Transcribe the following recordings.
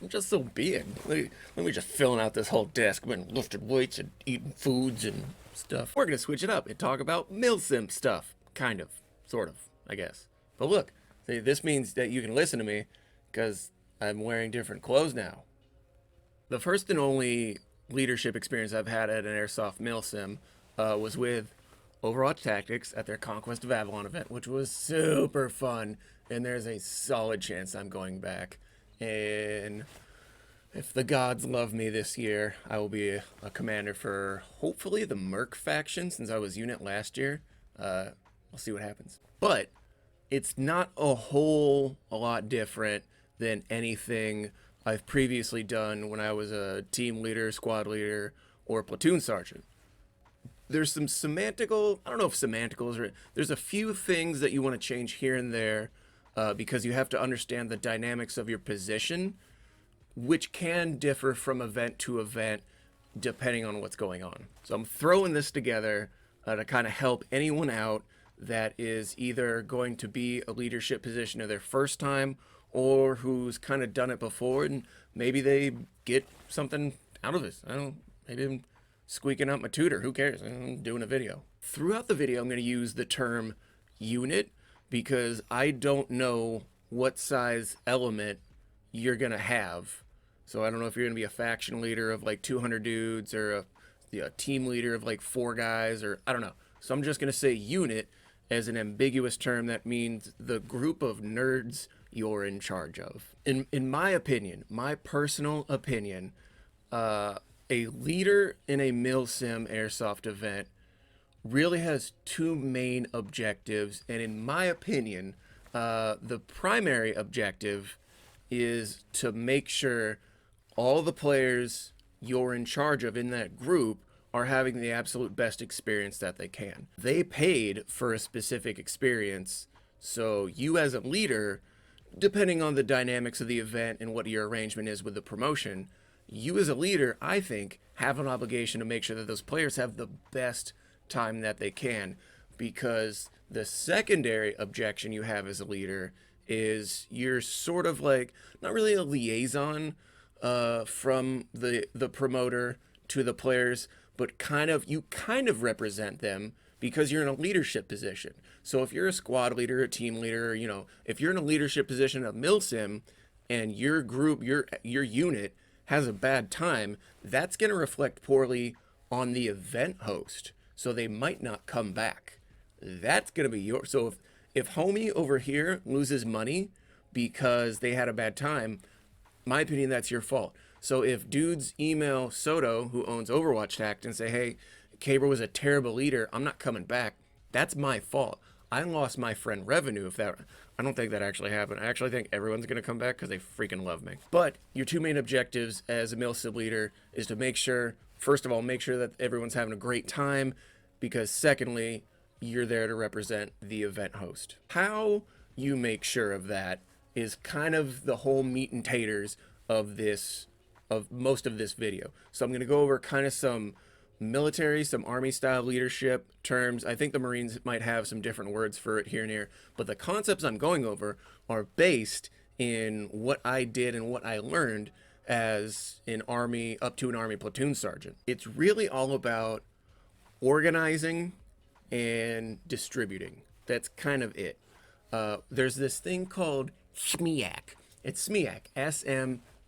I'm just so big. Let me just filling out this whole desk. I've been lifting weights and eating foods and stuff. We're gonna switch it up and talk about Milsim stuff. Kind of. Sort of, I guess. But look, this means that you can listen to me because I'm wearing different clothes now. The first and only leadership experience I've had at an Airsoft Milsim was with Overwatch Tactics at their Conquest of Avalon event, which was super fun. And there's a solid chance I'm going back. And if the gods love me this year, I will be a commander for hopefully the Merc faction since I was unit last year. We'll see what happens. But it's not a lot different than anything I've previously done when I was a team leader, squad leader, or platoon sergeant. There's some semantical, I don't know if semantical is right. There's a few things that you want to change here and there because you have to understand the dynamics of your position, which can differ from event to event depending on what's going on. So I'm throwing this together to kind of help anyone out that is either going to be a leadership position of their first time or who's kind of done it before and maybe they get something out of this. I don't know, maybe I'm squeaking out my tutor. Who cares? I'm doing a video. Throughout the video, I'm going to use the term unit because I don't know what size element you're going to have. So I don't know if you're going to be a faction leader of like 200 dudes or a team leader of like 4 guys or I don't know. So I'm just going to say unit as an ambiguous term that means the group of nerds you're in charge of. In my opinion, my personal opinion, a leader in a Milsim Airsoft event really has 2 main objectives. And in my opinion, the primary objective is to make sure all the players you're in charge of in that group are having the absolute best experience that they can. They paid for a specific experience, so you as a leader, depending on the dynamics of the event and what your arrangement is with the promotion, you as a leader, I think, have an obligation to make sure that those players have the best time that they can, because the secondary objection you have as a leader is you're sort of like, not really a liaison from the promoter to the players, but you kind of represent them because you're in a leadership position. So if you're a squad leader, a team leader, if you're in a leadership position of Milsim and your group, your unit has a bad time, that's going to reflect poorly on the event host. So they might not come back. That's going to be so if homie over here loses money because they had a bad time, my opinion, that's your fault. So if dudes email Soto, who owns Overwatch Tactics, and say, hey, Caber was a terrible leader, I'm not coming back, that's my fault. I lost my friend revenue I don't think that actually happened. I actually think everyone's going to come back because they freaking love me. But your 2 main objectives as a Milsim leader is to make sure, first of all, make sure that everyone's having a great time, because secondly, you're there to represent the event host. How you make sure of that is kind of the whole meat and taters of most of this video. So I'm going to go over kind of some military, some army style leadership terms. I think the Marines might have some different words for it here and here, but the concepts I'm going over are based in what I did and what I learned as an army, up to an army platoon sergeant. It's really all about organizing and distributing. That's kind of it. There's this thing called SMEAC. It's SMEAC,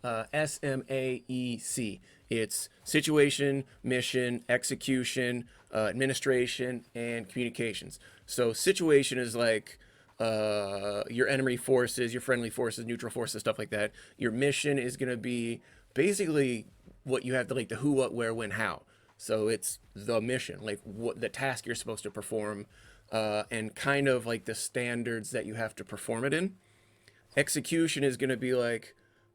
SMAEC. It's situation, mission, execution, administration, and communications. So situation is like your enemy forces, your friendly forces, neutral forces, stuff like that. Your mission is going to be basically what you have to, like, the who, what, where, when, how. So it's the mission, like what the task you're supposed to perform, and kind of like the standards that you have to perform it in. Execution is going to be like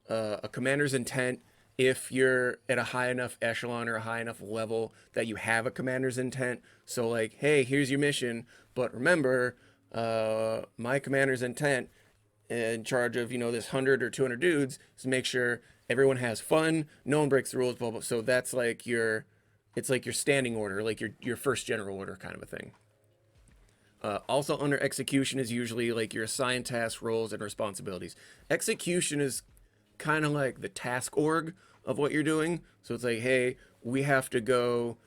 a commander's intent if you're at a high enough echelon or a high enough level that you have a commander's intent. So like, hey, here's your mission, but remember, my commander's intent in charge of, this 100 or 200 dudes is to make sure everyone has fun, no one breaks the rules, blah, blah. So that's like it's like your standing order, like your first general order kind of a thing. Also under execution is usually like your assigned tasks, roles, and responsibilities. Execution is kind of like the task org of what you're doing. So it's like, hey, we have to go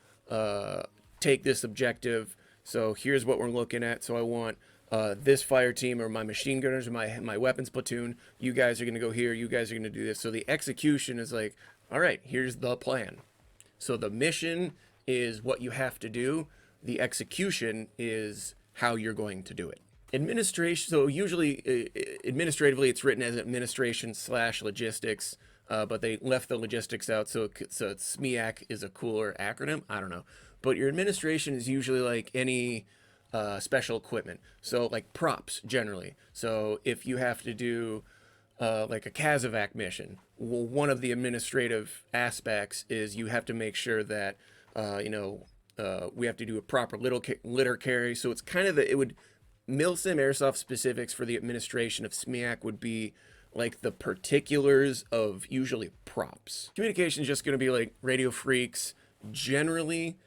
take this objective. So here's what we're looking at. So I want this fire team or my machine gunners or my weapons platoon. You guys are going to go here. You guys are going to do this. So the execution is like, all right, here's the plan. So the mission is what you have to do. The execution is how you're going to do it. Administration, so usually administratively it's written as administration / logistics, but they left the logistics out, so it's SMEAC is a cooler acronym. I don't know. But your administration is usually like any special equipment. So like props generally. So if you have to do like a CASEVAC mission, well, one of the administrative aspects is you have to make sure that we have to do a proper litter carry. So it's kind of Milsim Airsoft specifics for the administration of SMEAC would be like the particulars of usually props. Communication is just going to be like radio freaks. Generally,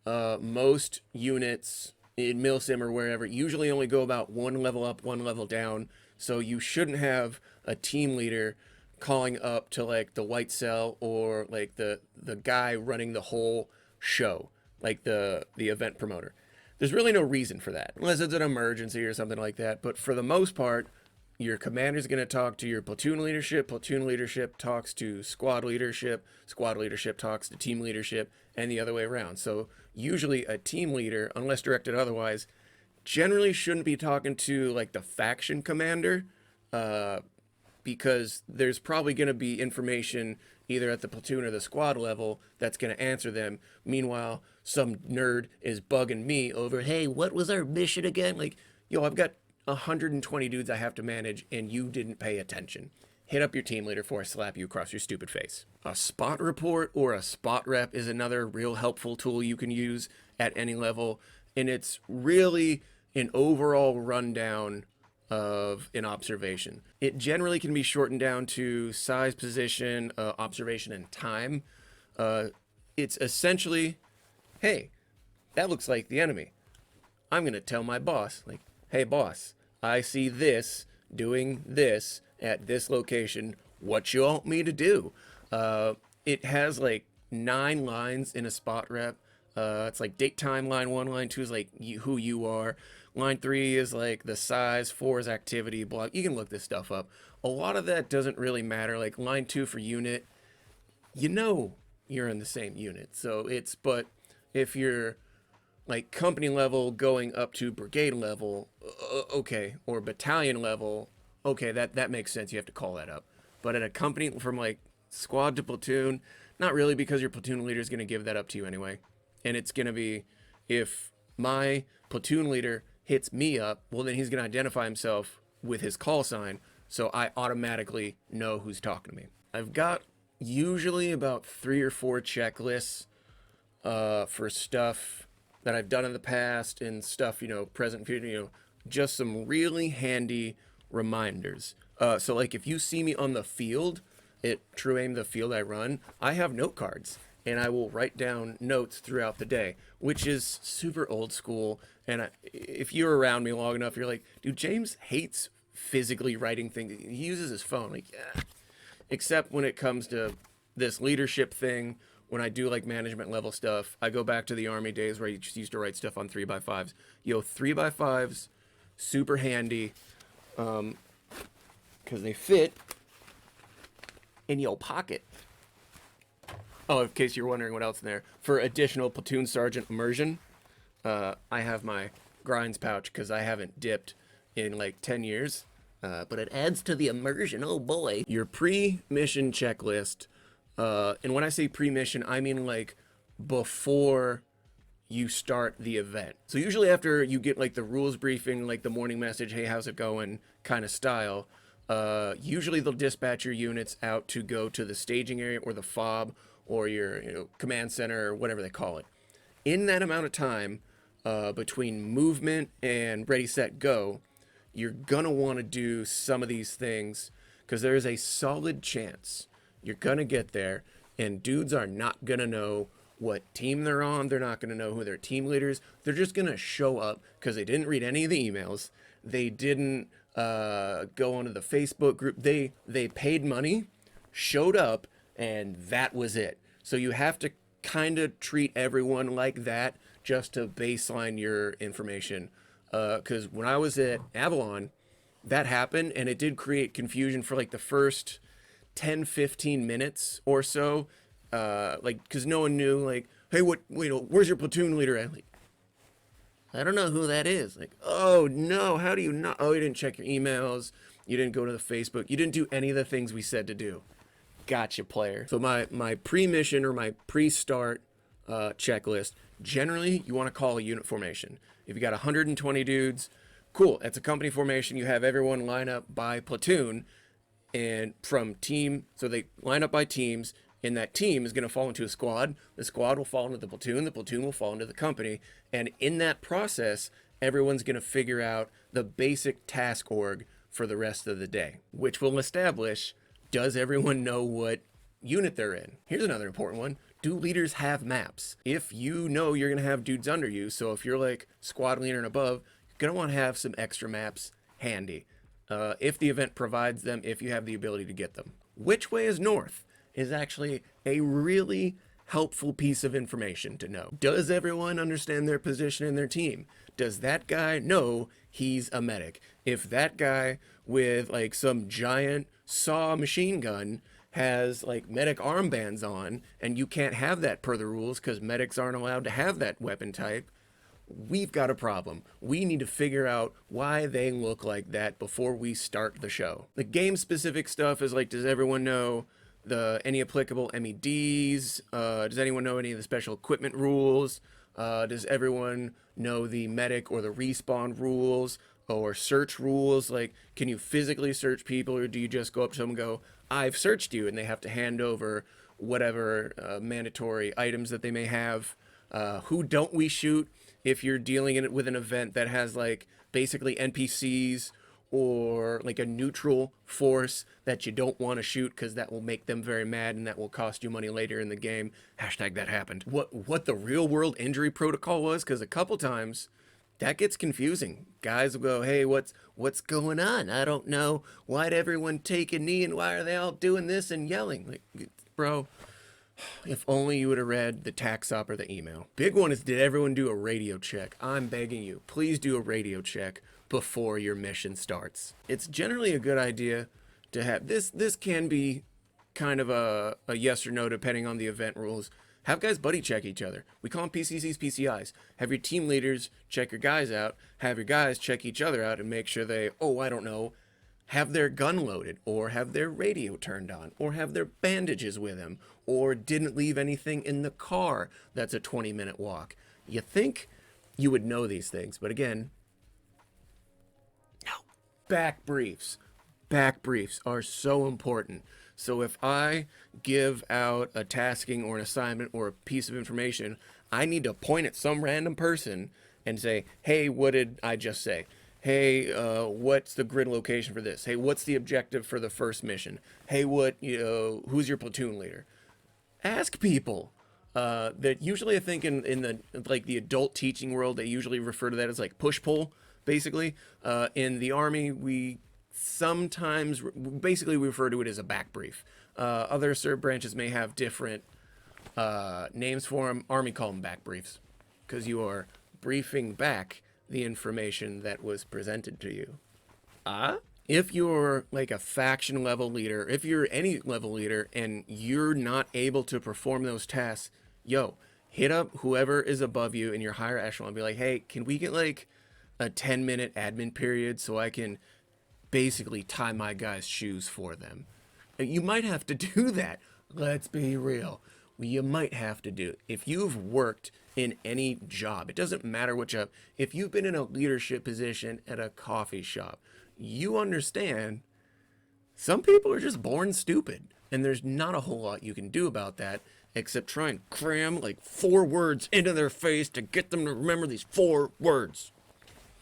most units in Milsim or wherever usually only go about one level up, one level down. So you shouldn't have a team leader calling up to like the white cell or like the guy running the whole show, like the event promoter. There's really no reason for that, unless it's an emergency or something like that. But for the most part, your commander's going to talk to your platoon leadership talks to squad leadership talks to team leadership, and the other way around. So usually a team leader, unless directed otherwise, generally shouldn't be talking to like the faction commander, because there's probably going to be information either at the platoon or the squad level that's going to answer them. Meanwhile, some nerd is bugging me over, hey, what was our mission again? Like, yo, I've got 120 dudes I have to manage and you didn't pay attention. Hit up your team leader before I slap you across your stupid face. A spot report or a spot rep is another real helpful tool you can use at any level. And it's really an overall rundown of an observation. It generally can be shortened down to size, position, observation, and time. It's essentially, hey, that looks like the enemy. I'm going to tell my boss, like, hey, boss, I see this doing this at this location. What you want me to do? It has like 9 lines in a spot rep. It's like date, time, line 1, line 2 is like who you are. Line 3 is like the size, 4 is activity, block. You can look this stuff up. A lot of that doesn't really matter. Like line 2 for unit, you're in the same unit. So but if you're like company level going up to brigade level, okay, or battalion level, okay, that makes sense. You have to call that up. But at a company from like squad to platoon, not really, because your platoon leader is going to give that up to you anyway. And it's going to be, if my platoon leader hits me up, well, then he's going to identify himself with his call sign, so I automatically know who's talking to me. I've got usually about 3 or 4 checklists for stuff that I've done in the past and stuff, present, future, just some really handy reminders. So like if you see me on the field, at True Aim, the field I run, I have note cards. And I will write down notes throughout the day, which is super old school. And if you're around me long enough, you're like, dude, James hates physically writing things. He uses his phone. Like, yeah. Except when it comes to this leadership thing, when I do like management level stuff, I go back to the Army days where I just used to write stuff on 3x5s. 3x5s, super handy, because they fit in your pocket. Oh, in case you're wondering what else in there, for additional platoon sergeant immersion, I have my grinds pouch because I haven't dipped in like 10 years, but it adds to the immersion. Oh boy. Your pre-mission checklist, and when I say pre-mission, I mean like before you start the event. So usually after you get like the rules briefing, like the morning message, hey, how's it going kind of style, usually they'll dispatch your units out to go to the staging area or the FOB or your command center or whatever they call it. In that amount of time between movement and ready, set, go, you're gonna want to do some of these things, because there is a solid chance you're gonna get there and dudes are not gonna know what team they're on. They're not gonna know who their team leader is. They're just gonna show up because they didn't read any of the emails. They didn't go onto the Facebook group. They paid money showed up, and that was it. So you have to kind of treat everyone like that just to baseline your information. Because when I was at Avalon, that happened, and it did create confusion for like the first 10-15 minutes or so. Like, because no one knew, like, hey, where's your platoon leader at? Like, I don't know who that is. Like, oh no, how do you not? Oh, you didn't check your emails. You didn't go to the Facebook. You didn't do any of the things we said to do. Gotcha, player. So my pre-mission or my pre-start checklist, generally you want to call a unit formation. If you got 120 dudes, cool. It's a company formation. You have everyone line up by platoon and from team. So they line up by teams, and that team is going to fall into a squad. The squad will fall into the platoon will fall into the company. And in that process, everyone's going to figure out the basic task org for the rest of the day, which will establish, does everyone know what unit they're in? Here's another important one. Do leaders have maps? If you know you're going to have dudes under you, so if you're like squad leader and above, you're going to want to have some extra maps handy. If the event provides them, if you have the ability to get them. Which way is north is actually a really helpful piece of information to know. Does everyone understand their position in their team? Does that guy know he's a medic? If that guy with like some giant saw machine gun has like medic armbands on, and you can't have that per the rules because medics aren't allowed to have that weapon type, we've got a problem. We need to figure out why they look like that before we start the show. The game specific stuff is like, does everyone know any applicable MEDs? Does anyone know any of the special equipment rules? Does everyone know the medic or the respawn rules or search rules? Like, can you physically search people, or do you just go up to them and go, I've searched you, and they have to hand over whatever mandatory items that they may have? Who don't we shoot if you're dealing with an event that has like basically NPCs or like a neutral force that you don't want to shoot because that will make them very mad and that will cost you money later in the game. Hashtag that happened. What the real world injury protocol was, because a couple times that gets confusing. Guys will go, hey, what's going on? I don't know. Why'd everyone take a knee, and why are they all doing this and yelling? Like, bro, if only you would have read the tax op or the email. Big one is, did everyone do a radio check? I'm begging you, please do a radio check before your mission starts. It's generally a good idea to have this can be kind of a yes or no depending on the event rules. Have guys buddy check each other. We call them PCCs, PCIs. Have your team leaders check your guys out. Have your guys check each other out and make sure they, I don't know, have their gun loaded, or have their radio turned on, or have their bandages with them, or didn't leave anything in the car that's a 20-minute walk. You think you would know these things, but again, no. Back briefs. Back briefs are so important. So if I give out a tasking or an assignment or a piece of information, I need to point at some random person and say, hey, what did I just say? Hey, what's the grid location for this? Hey, what's the objective for the first mission? Hey, who's your platoon leader? Ask people. That usually, I think in the like the adult teaching world, they usually refer to that as like push pull. Basically, in the Army, we sometimes we refer to it as a back brief. Other cert branches may have different names for them. Army call them back briefs because you are briefing back the information that was presented to you. If you're like a faction level leader, if you're any level leader and you're not able to perform those tasks, hit up whoever is above you in your higher echelon and be like, hey, can we get like a 10-minute admin period so I can basically tie my guys' shoes for them? You might have to do that. Let's be real. You might have to do it. If you've worked in any job, it doesn't matter what job, if you've been in a leadership position at a coffee shop, you understand some people are just born stupid, and there's not a whole lot you can do about that except try and cram like 4 words into their face to get them to remember these 4 words.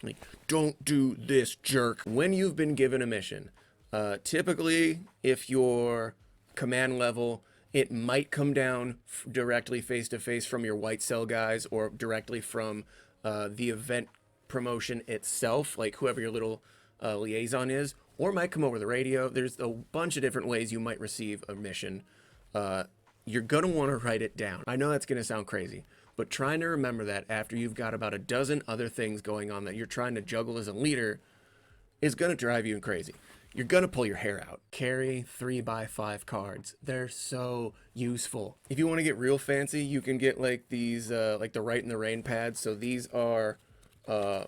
Like, don't do this, jerk. When you've been given a mission, typically if you're command level, it might come down directly face-to-face from your white cell guys, or directly from the event promotion itself, like whoever your little liaison is, or it might come over the radio. There's a bunch of different ways you might receive a mission. You're going to want to write it down. I know that's going to sound crazy, but trying to remember that after you've got about a dozen other things going on that you're trying to juggle as a leader is going to drive you crazy. You're going to pull your hair out. Carry 3x5 cards. They're so useful. If you want to get real fancy, you can get like these, like the Write in the Rain pads. So these are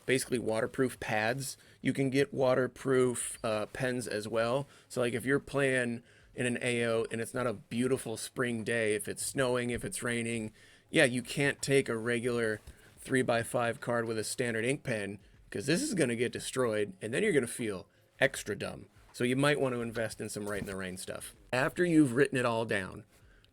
basically waterproof pads. You can get waterproof pens as well. So like if you're playing in an AO and it's not a beautiful spring day, if it's snowing, if it's raining, yeah, you can't take a regular 3x5 card with a standard ink pen because this is going to get destroyed and then you're going to feel extra dumb. So you might want to invest in some Write in the Rain stuff. After you've written it all down,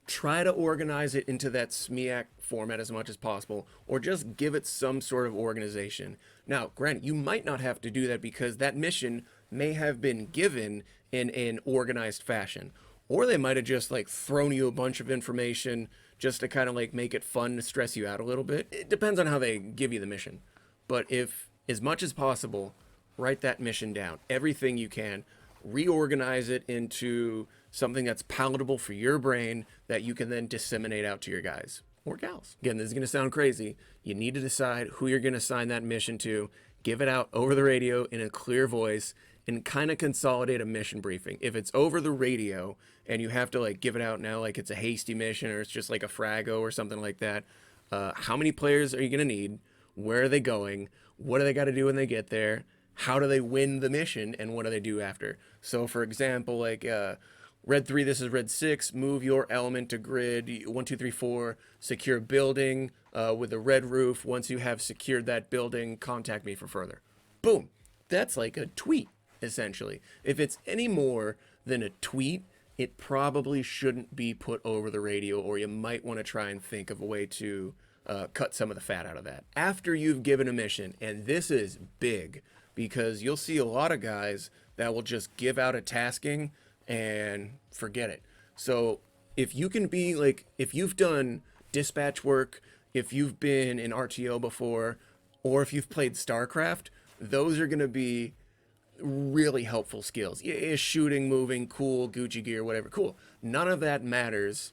try to organize it into that SMEAC format as much as possible, or just give it some sort of organization. Now, granted, you might not have to do that because that mission may have been given in an organized fashion, or they might have just like thrown you a bunch of information just to kind of like make it fun to stress you out a little bit. It depends on how they give you the mission. But if, as much as possible, write that mission down, everything you can, reorganize it into something that's palatable for your brain that you can then disseminate out to your guys or gals. Again, this is going to sound crazy. You need to decide who you're going to assign that mission to, give it out over the radio in a clear voice, and kind of consolidate a mission briefing. If it's over the radio and you have to like give it out now like it's a hasty mission or it's just like a frago or something like that, how many players are you going to need? Where are they going? What do they got to do when they get there? How do they win the mission, and what do they do after? So for example, like red 3, this is red 6, move your element to grid 1, 2, 3, 4, secure building with a red roof. Once you have secured that building, contact me for further. Boom. That's like a tweet, essentially. If it's any more than a tweet, it probably shouldn't be put over the radio, or you might want to try and think of a way to cut some of the fat out of that. After you've given a mission, and this is big, because you'll see a lot of guys that will just give out a tasking and forget it. So if you can be like, if you've done dispatch work, if you've been in RTO before, or if you've played StarCraft, those are going to be really helpful skills. Yeah, shooting, moving, cool, Gucci gear, whatever, cool. None of that matters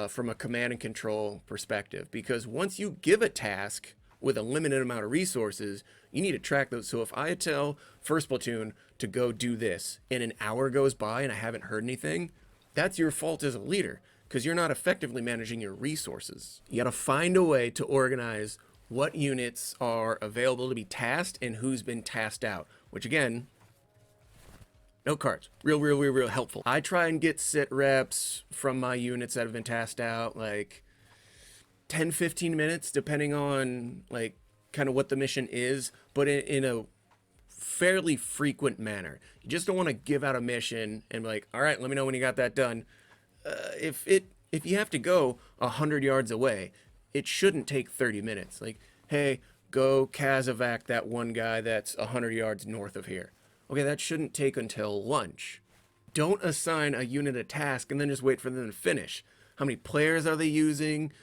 from a command and control perspective, because once you give a task with a limited amount of resources, you need to track those. So if I tell first platoon to go do this and an hour goes by and I haven't heard anything, that's your fault as a leader, because you're not effectively managing your resources. You got to find a way to organize what units are available to be tasked and who's been tasked out, which again, note cards, real helpful. I try and get sit reps from my units that have been tasked out, like 10-15 minutes, depending on like kind of what the mission is, but in a fairly frequent manner. You just don't want to give out a mission and be like, all right, let me know when you got that done. If you have to go 100 yards away, it shouldn't take 30 minutes. Like, hey, go Kazovac that one guy that's 100 yards north of here. Okay, that shouldn't take until lunch. Don't assign a unit a task and then just wait for them to finish. How many players are they using?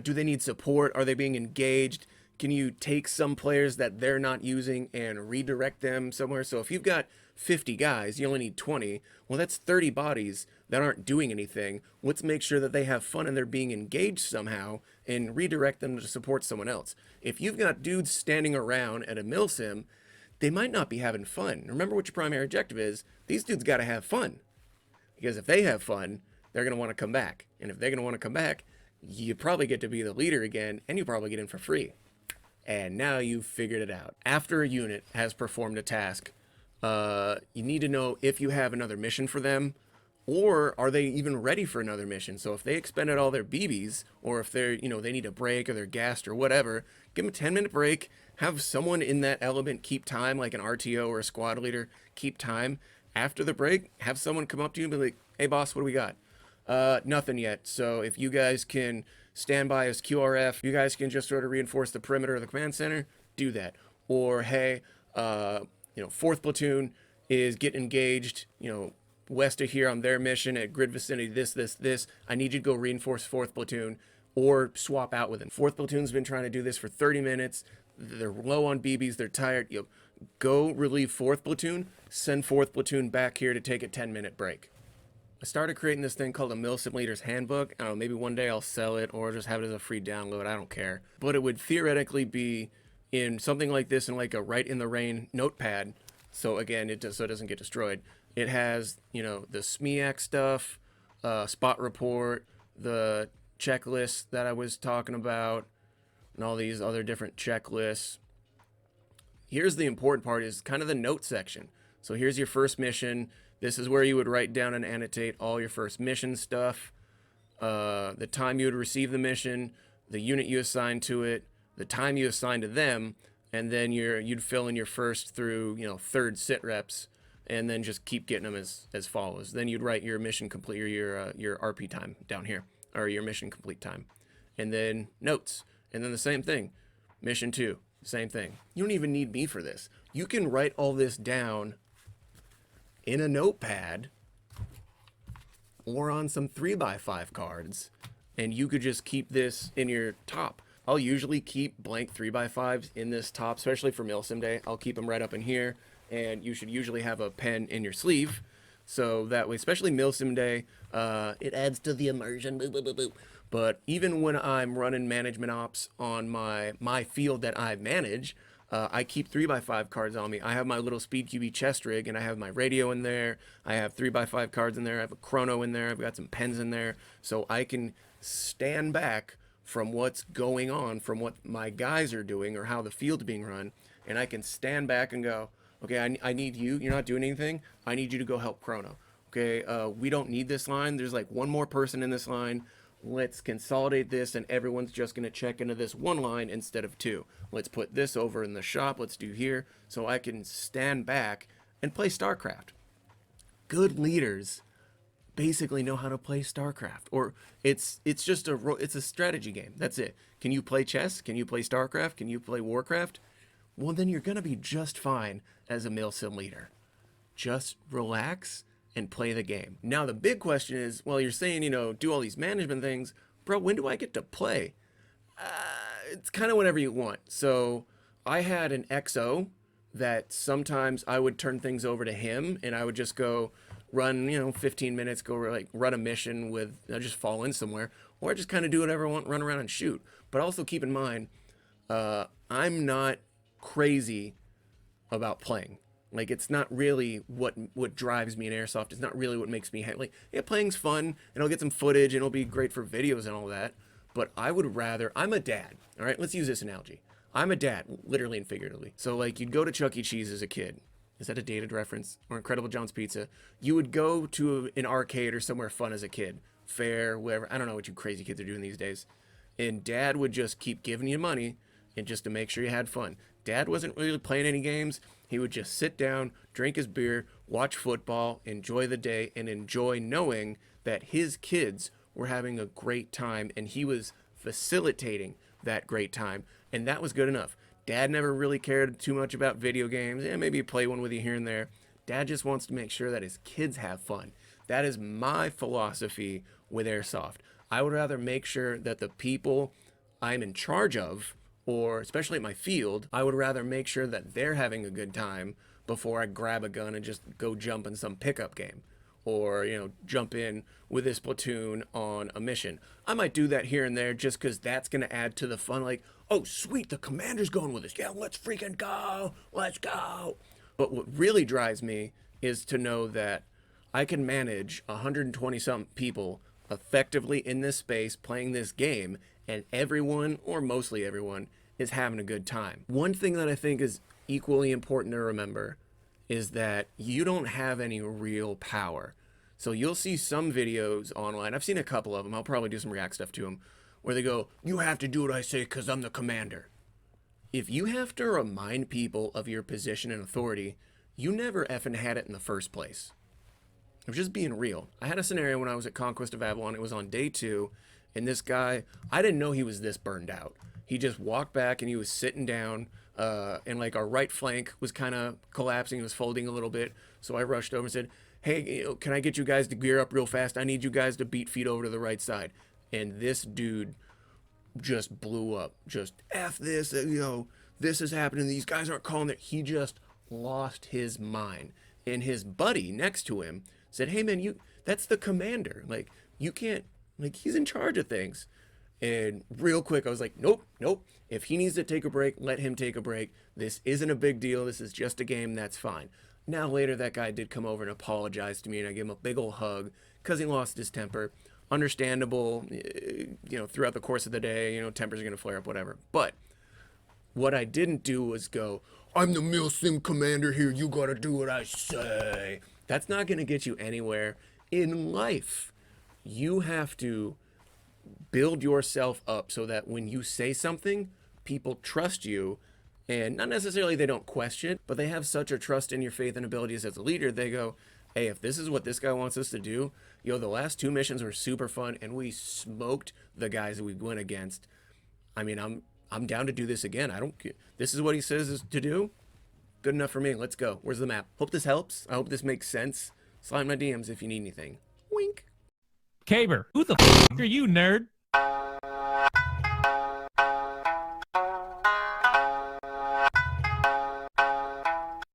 Do they need support? Are they being engaged? Can you take some players that they're not using and redirect them somewhere? So if you've got 50 guys, you only need 20. Well, that's 30 bodies that aren't doing anything. Let's make sure that they have fun and they're being engaged somehow and redirect them to support someone else. If you've got dudes standing around at a milsim, they might not be having fun. Remember what your primary objective is. These dudes got to have fun. Because if they have fun, they're going to want to come back. And if they're going to want to come back, you probably get to be the leader again, and you probably get in for free. And now you've figured it out. After a unit has performed a task, you need to know if you have another mission for them, or are they even ready for another mission. So if they expended all their BBs, or if they're, they need a break or they're gassed or whatever, give them a 10-minute break, have someone in that element keep time, like an RTO or a squad leader, keep time. After the break, have someone come up to you and be like, hey boss, what do we got? Nothing yet. So if you guys can stand by as QRF, you guys can just sort of reinforce the perimeter of the command center, do that. Or, hey, 4th platoon is getting engaged, west of here on their mission at grid vicinity, this. I need you to go reinforce 4th platoon or swap out with them. 4th platoon's been trying to do this for 30 minutes. They're low on BBs. They're tired. go relieve 4th platoon, send 4th platoon back here to take a 10-minute break. I started creating this thing called a Milsim Leaders Handbook. I don't know, maybe one day I'll sell it or just have it as a free download. I don't care. But it would theoretically be in something like this in like a Write in the Rain notepad. So again, it doesn't get destroyed. It has, the SMEAC stuff, spot report, the checklist that I was talking about, and all these other different checklists. Here's the important part, is kind of the note section. So here's your first mission. This is where you would write down and annotate all your first mission stuff, the time you would receive the mission, the unit you assigned to it, the time you assigned to them, and then you'd fill in your first through, third sit reps, and then just keep getting them as follows. Then you'd write your mission complete, or your RP time down here, or your mission complete time, and then notes, and then the same thing, mission 2, same thing. You don't even need me for this. You can write all this down in a notepad or on some 3x5 cards, and you could just keep this in your top. I'll usually keep blank 3x5s in this top, especially for Milsim Day. I'll keep them right up in here, and you should usually have a pen in your sleeve, so that way, especially Milsim Day, it adds to the immersion. Boo, boo, boo, boo. But even when I'm running management ops on my field that I manage, I keep 3x5 cards on me. I have my little Speed QB chest rig, and I have my radio in there. I have 3x5 cards in there. I have a chrono in there. I've got some pens in there, so I can stand back from what's going on, from what my guys are doing or how the field's being run, and I can stand back and go, okay, I need you. You're not doing anything. I need you to go help chrono. Okay, we don't need this line. There's like one more person in this line. Let's consolidate this, and everyone's just going to check into this one line instead of 2. Let's put this over in the shop. Let's do here, so I can stand back and play StarCraft. Good leaders basically know how to play StarCraft, or it's just a strategy game. That's it. Can you play chess? Can you play StarCraft? Can you play Warcraft? Well, then you're going to be just fine as a Milsim leader. Just relax and play the game. Now, the big question is, well, you're saying, do all these management things. Bro, when do I get to play? It's kind of whenever you want. So I had an XO that sometimes I would turn things over to him, and I would just go run, 15 minutes, go run a mission with, just fall in somewhere, or just kind of do whatever I want, run around and shoot. But also keep in mind, I'm not crazy about playing. Like, it's not really what drives me in airsoft. It's not really what makes me playing's fun, and I'll get some footage, and it'll be great for videos and all that. But I would rather, I'm a dad. All right, let's use this analogy. I'm a dad, literally and figuratively. So like, you'd go to Chuck E. Cheese as a kid. Is that a dated reference? Or Incredible John's Pizza. You would go to an arcade or somewhere fun as a kid. Fair, whatever. I don't know what you crazy kids are doing these days. And dad would just keep giving you money, and just to make sure you had fun. Dad wasn't really playing any games. He would just sit down, drink his beer, watch football, enjoy the day, and enjoy knowing that his kids were having a great time, and he was facilitating that great time, and that was good enough. Dad never really cared too much about video games. Maybe play one with you here and there. Dad just wants to make sure that his kids have fun. That is my philosophy with airsoft. I would rather make sure that the people I'm in charge of, or especially at my field, I would rather make sure that they're having a good time before I grab a gun and just go jump in some pickup game, or jump in with this platoon on a mission. I might do that here and there just because that's going to add to the fun. Like, oh sweet, the commander's going with us. Yeah, let's freaking go. Let's go. But what really drives me is to know that I can manage 120 some people effectively in this space playing this game, and everyone, or mostly everyone, is having a good time. One thing that I think is equally important to remember is that you don't have any real power. So you'll see some videos online. I've seen a couple of them. I'll probably do some React stuff to them, where they go, you have to do what I say because I'm the commander. If you have to remind people of your position and authority, you never effing had it in the first place. I'm just being real. I had a scenario when I was at Conquest of Avalon. It was on day 2, and this guy, I didn't know he was this burned out. He just walked back and he was sitting down, and like our right flank was kind of collapsing. He was folding a little bit. So I rushed over and said, hey, can I get you guys to gear up real fast? I need you guys to beat feet over to the right side. And this dude just blew up. Just F this, this is happening. These guys aren't calling it. He just lost his mind. And his buddy next to him said, "Hey man, that's the commander. Like, you can't, like, he's in charge of things." And real quick, I was like, nope, nope. If he needs to take a break, let him take a break. This isn't a big deal. This is just a game. That's fine. Now, later, that guy did come over and apologize to me, and I gave him a big old hug because he lost his temper. Understandable, throughout the course of the day, tempers are going to flare up, whatever. But what I didn't do was go, "I'm the Milsim commander here. You got to do what I say." That's not going to get you anywhere in life. You have to build yourself up so that when you say something, people trust you, and not necessarily they don't question, but they have such a trust in your faith and abilities as a leader. They go, "Hey, if this is what this guy wants us to do, the last 2 missions were super fun and we smoked the guys that we went against. I mean, I'm down to do this again. This is what he says is to do. Good enough for me. Let's go. Where's the map?" Hope this helps. I hope this makes sense. Slide my DMs if you need anything. Wink. Caber, who the f*** are you, nerd?